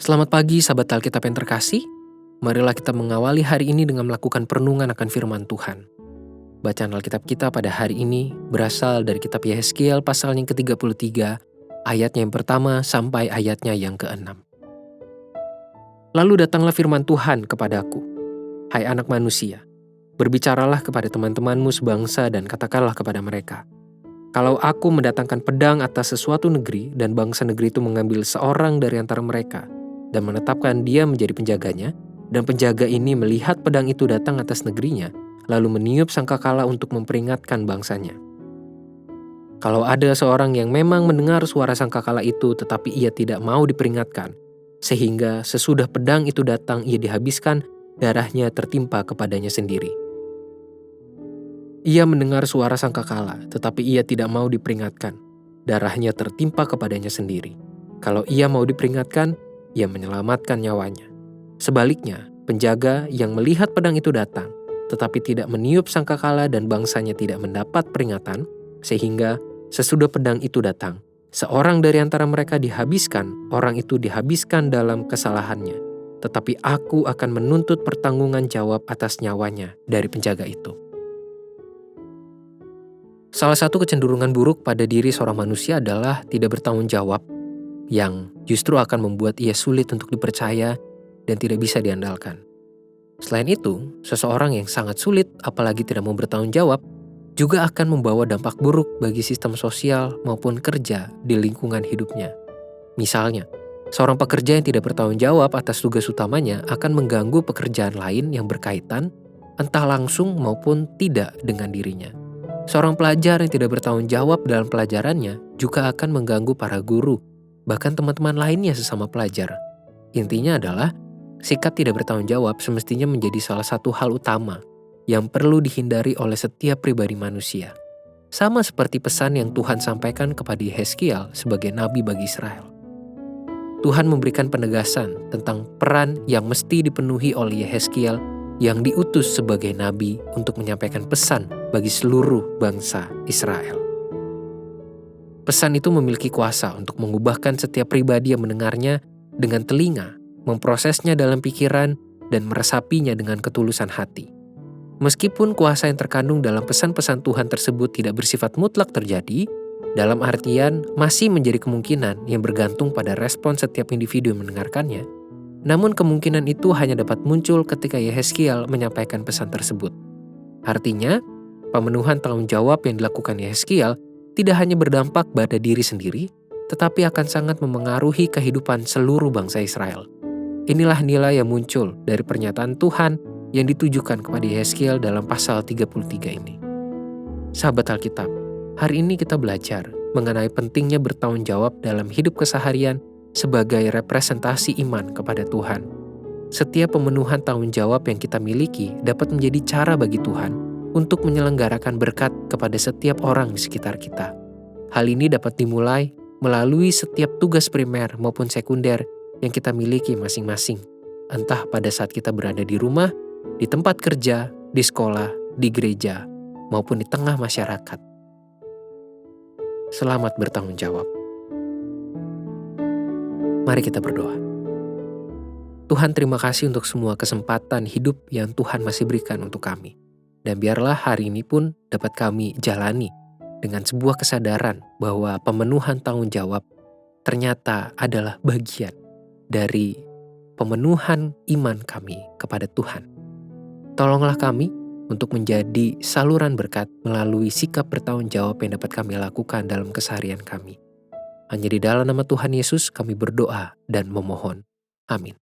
Selamat pagi sahabat Alkitab yang terkasih. Marilah kita mengawali hari ini dengan melakukan perenungan akan firman Tuhan. Bacaan Alkitab kita pada hari ini berasal dari kitab Yehezkiel pasal yang ke-33, ayatnya yang pertama sampai ayatnya yang ke-6. Lalu datanglah firman Tuhan kepadaku, "Hai anak manusia, berbicaralah kepada teman-temanmu sebangsa dan katakanlah kepada mereka, kalau aku mendatangkan pedang atas sesuatu negeri dan bangsa negeri itu mengambil seorang dari antara mereka dan menetapkan dia menjadi penjaganya, dan penjaga ini melihat pedang itu datang atas negerinya, lalu meniup sangkakala untuk memperingatkan bangsanya. Kalau ada seorang yang memang mendengar suara sangkakala itu tetapi ia tidak mau diperingatkan, sehingga sesudah pedang itu datang ia dihabiskan, darahnya tertimpa kepadanya sendiri. Ia mendengar suara sangkakala tetapi ia tidak mau diperingatkan, darahnya tertimpa kepadanya sendiri. Kalau ia mau diperingatkan, ia menyelamatkan nyawanya. Sebaliknya, penjaga yang melihat pedang itu datang, tetapi tidak meniup sangkakala dan bangsanya tidak mendapat peringatan, sehingga sesudah pedang itu datang, seorang dari antara mereka dihabiskan, orang itu dihabiskan dalam kesalahannya. Tetapi aku akan menuntut pertanggungan jawab atas nyawanya dari penjaga itu." Salah satu kecenderungan buruk pada diri seorang manusia adalah tidak bertanggung jawab, yang justru akan membuat ia sulit untuk dipercaya dan tidak bisa diandalkan. Selain itu, seseorang yang sangat sulit apalagi tidak mau bertanggung jawab juga akan membawa dampak buruk bagi sistem sosial maupun kerja di lingkungan hidupnya. Misalnya, seorang pekerja yang tidak bertanggung jawab atas tugas utamanya akan mengganggu pekerjaan lain yang berkaitan, entah langsung maupun tidak dengan dirinya. Seorang pelajar yang tidak bertanggung jawab dalam pelajarannya juga akan mengganggu para guru, bahkan teman-teman lainnya sesama pelajar. Intinya adalah, sikap tidak bertanggung jawab semestinya menjadi salah satu hal utama yang perlu dihindari oleh setiap pribadi manusia. Sama seperti pesan yang Tuhan sampaikan kepada Yehezkiel sebagai nabi bagi Israel. Tuhan memberikan penegasan tentang peran yang mesti dipenuhi oleh Yehezkiel yang diutus sebagai nabi untuk menyampaikan pesan bagi seluruh bangsa Israel. Pesan itu memiliki kuasa untuk mengubahkan setiap pribadi yang mendengarnya dengan telinga, memprosesnya dalam pikiran, dan meresapinya dengan ketulusan hati. Meskipun kuasa yang terkandung dalam pesan-pesan Tuhan tersebut tidak bersifat mutlak terjadi, dalam artian masih menjadi kemungkinan yang bergantung pada respon setiap individu yang mendengarkannya, namun kemungkinan itu hanya dapat muncul ketika Yehezkiel menyampaikan pesan tersebut. Artinya, pemenuhan tanggung jawab yang dilakukan Yehezkiel tidak hanya berdampak pada diri sendiri, tetapi akan sangat memengaruhi kehidupan seluruh bangsa Israel. Inilah nilai yang muncul dari pernyataan Tuhan yang ditujukan kepada Yehezkiel dalam pasal 33 ini. Sahabat Alkitab, hari ini kita belajar mengenai pentingnya bertanggung jawab dalam hidup keseharian sebagai representasi iman kepada Tuhan. Setiap pemenuhan tanggung jawab yang kita miliki dapat menjadi cara bagi Tuhan untuk menyelenggarakan berkat kepada setiap orang di sekitar kita. Hal ini dapat dimulai melalui setiap tugas primer maupun sekunder yang kita miliki masing-masing. Entah pada saat kita berada di rumah, di tempat kerja, di sekolah, di gereja, maupun di tengah masyarakat. Selamat bertanggung jawab. Mari kita berdoa. Tuhan, terima kasih untuk semua kesempatan hidup yang Tuhan masih berikan untuk kami. Dan biarlah hari ini pun dapat kami jalani dengan sebuah kesadaran bahwa pemenuhan tanggung jawab ternyata adalah bagian dari pemenuhan iman kami kepada Tuhan. Tolonglah kami untuk menjadi saluran berkat melalui sikap bertanggung jawab yang dapat kami lakukan dalam keseharian kami. Hanya di dalam nama Tuhan Yesus kami berdoa dan memohon. Amin.